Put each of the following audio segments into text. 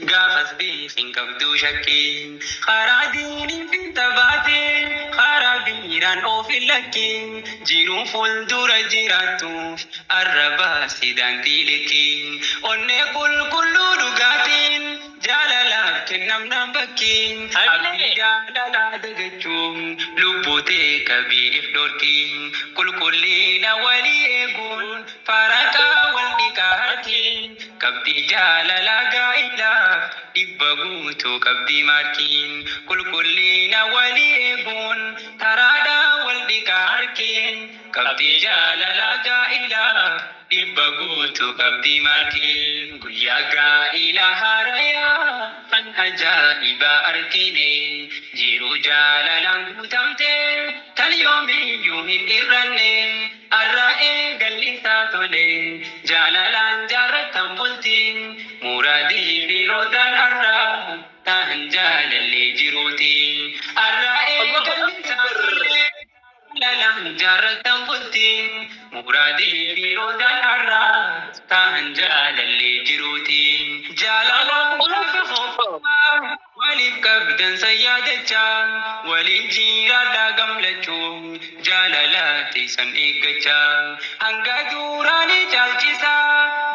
قافز بيخين كبدو شكين خرادين في تباتين خرابيران أو في اللكين جيرو فلدور جيراتو الربا سيدان ديلكين أني كل دقاتين جالala kennam nambakin abdi jalala dagachum lubote kabi ifdorkin kulkulina wali egun faraka wal dikahatin kabdi jalala gaila dibbagutu kabdi markin kulkulina wali egun tarada wal dikaharkin kabdi jalala gaila dibbagutu kabdi markin guyaga ilaha raya kan ajaiba arkine jiru jalalang butamte talyomi yumin irranne arrae gallisa tole jalalan jaratam bultin muradi birodan arra tahan jalalle jiruti arrae gallisa tole jalalan jaratam bultin muradi birodan arra tahan jalalle jiruti jalalan ولي كبدا سيادتشا ولي جيرا داغم لچو جالالاتي سنئيقچا هنگا جوراني چالچيسا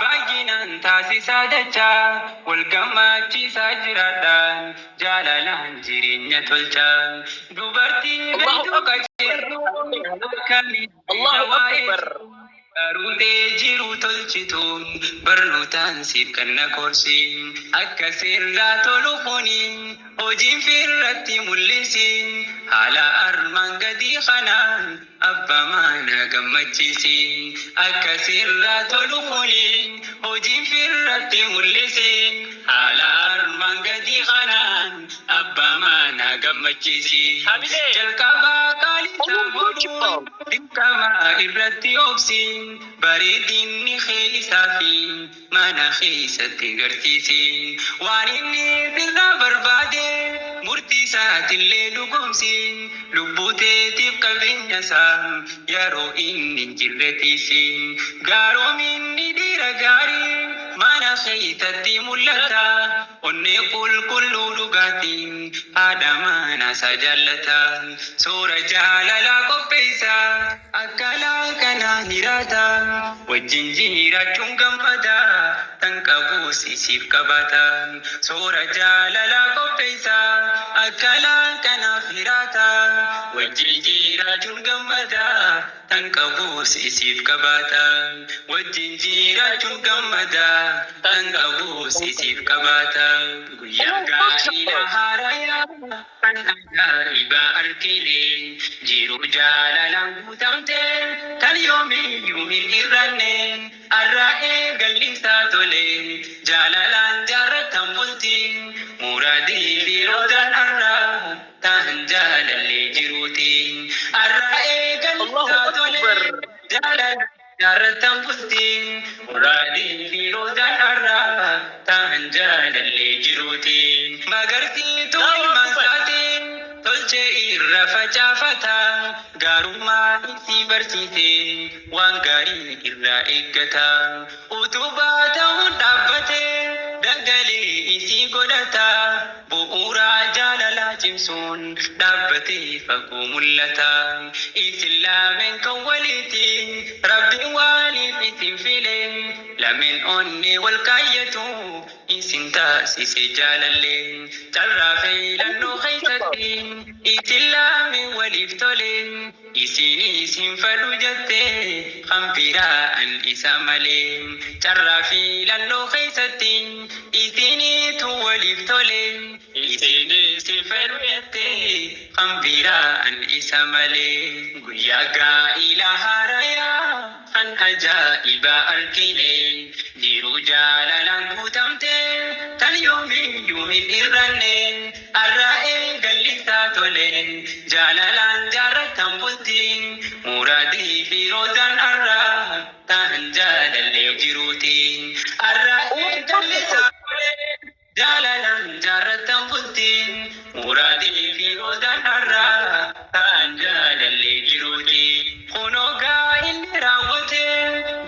باجينان تاسي سادچا والقماتي ساجرادان جالالان جيرين يتولچا دوبرتي بيتو كچير الله أكبر Arute jiru tolchituun barnootaan siif kanna korsiin akka sirraa tolu kuniin hojiin firratti mul'isin haala armaan gadii kanaan abbaa mana gammachiisin akka sirraa tolu kuniin hojiin firratti mul'isin haala armaan gadii kanaan abbaa mana gammachiisin jalqabaa qaalisaa godhuun dirqama irratti obsin bareedinni keessaa fi mana keessatti garsiisin waan inni sirraa barbaade murtii isaatillee dhugomsin lubbuu teetiif qabeenya isaa yeroo inni hin jirretiisin gaaroominni dhiira gaarii mana keessatti mul'ata onnee qulqulluu dhugaatiin haadha mana isaa jaallata soora jaalalaa qopheessa akka laakanaa hiraata wajjin jiraachuun gammada tan qabuus isiif qabaata soora jaalalaa qopheessa akka laakanaaf hiraata wajjin jiraachuun gammada tan qabuus isiif qabaata wajjin jiraachuun gammada tan qabuus isiif qabaata guyyaa gaa'ila haarayaa kan ajaa'iba arkine jiru jaalalaan guutamte tan yoomiyyuu hin irranne arraa'ee gallisaa tole jaalalaan jaarratan bultiin muradii birootaan arraa tahan jaalallee jiruutiin arraa'ee gallisaa tole jaalalaan jaarratan bultiin muradii birootaan arraa tahan jaalallee jiruutiin magarsiituu ilmaan isaatiin tolchee irra facaafata gaarummaa isii barsiise waan gaarii irraa eeggata utubaa ta'uun dhaabbate daggalee isii godhata bu'uuraa jaalalaa cimsuun dhaabbatee fagoo mul'ata isin lameen kan waliitiin rabbiin waaliif isin file lameen onnee wal kaayyatu isin taasise jaalallee carraa filannoo keessatti isin lameen waliif tole isin fadhu jette hambiraan isa malee carraa filannoo keessatti isinitu waliif tole isin fadhu jette hambiraan isa malee guyyaa gaa'ila haarayaa kan ajaa'iba arkine jiru jaalalaan guutamte tan yoomiyyuu hin irranne arraa'ee gallisaa tole jaalalaan jaarratan bultiin muradii birootaan arraa tahan jaalallee jiruutiin arraa'ee gallisaa tole jaalalaan jaarratan bultiin muradii birootaan arraa tahan jaalallee jiruutiin kunoo gaa'illi raawwate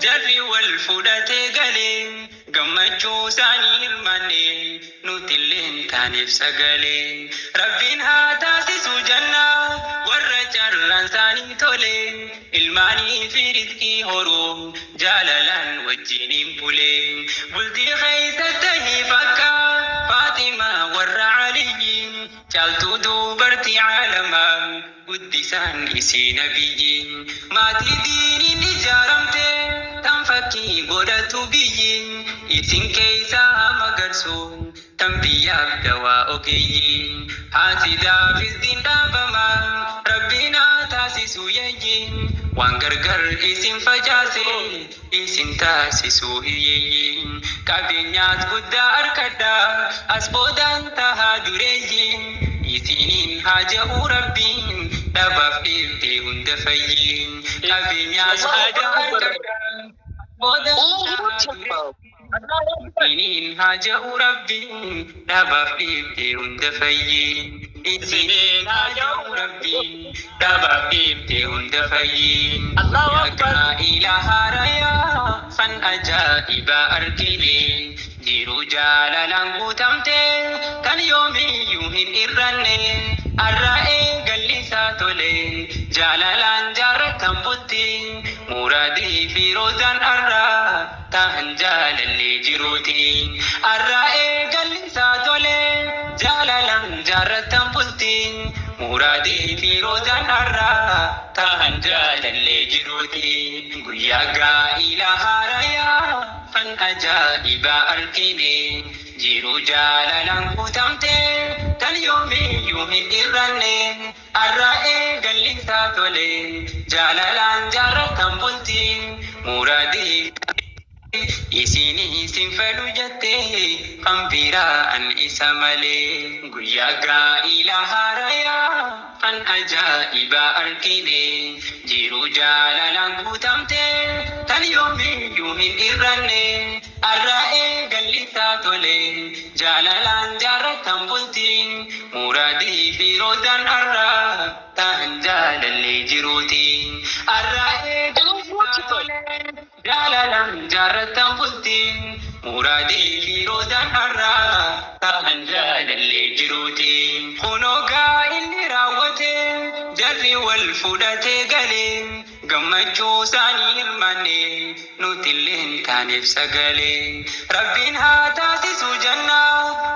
jarri wal fudhatee galee gammachuu ساني الماني نوتلين تانيف سقالين ربين هاتاسسو جنة والرجال لانساني تولين الماني في رزقي هروم جالالان وجينين بولين بلتي خيستني فكا فاطمة ورع عليين جالتو دوبرتي عالما قدسان إسي نبيين ما تديني نجارمتين تنفكي قدتو بيين إسين كيسا مغرسون تنبيا دواء أوكيين حاسدا في الدين دابما ربنا تاسسو يين وانغرغر إسين فجاسين إسين تاسسو هيين كابينيات قدا أركدا أسبودان تهادريين إسينين حاجة ربين دبف إبتي هندفين كابينيات حاجة أركدا إسينين حاجة ربين دبف إبتي هندفين إسينين حاجة ربين دبف إبتي هندفين يا إله ريا فن أجائب أركلين جيرو جالا قوتمتين كان يومي يوهن إرنين الرأي قلي ساتولين جالا جارتم بطين مرادي في روزان الرا تهن جالا اللي جيروتين الرأي قلي ساتولين جالا جارتم بطين مرادي في روزان الرا تهن جالا اللي جيروتين قياقا إله ريا فن أجائب أركيني جيرو جالا قوتمتين كان يومي يومي إرنين الرأي قلي ساتولين جالا جارتم بطين مرادي إسيني سنفلو جتي قنبيرا أن إسمالي قياقا إله ريا فن أجائب أركيني جيرو جالا قوتمتين كان يومي يومين إرنين الرأي قلي ساتولين جالا جارتم بلتين مرادي في روزان الرا تهن جالا اللي جيروتين الرأي قلي ساتولين جالا جارتم بلتين مرادي في روزان الرا تهن جالا اللي جيروتين خنوقا اللي راوتين جري والفودة قلين قمجو ساني الماني نوتلين تانيف سقالين ربين هاتاسسو جنة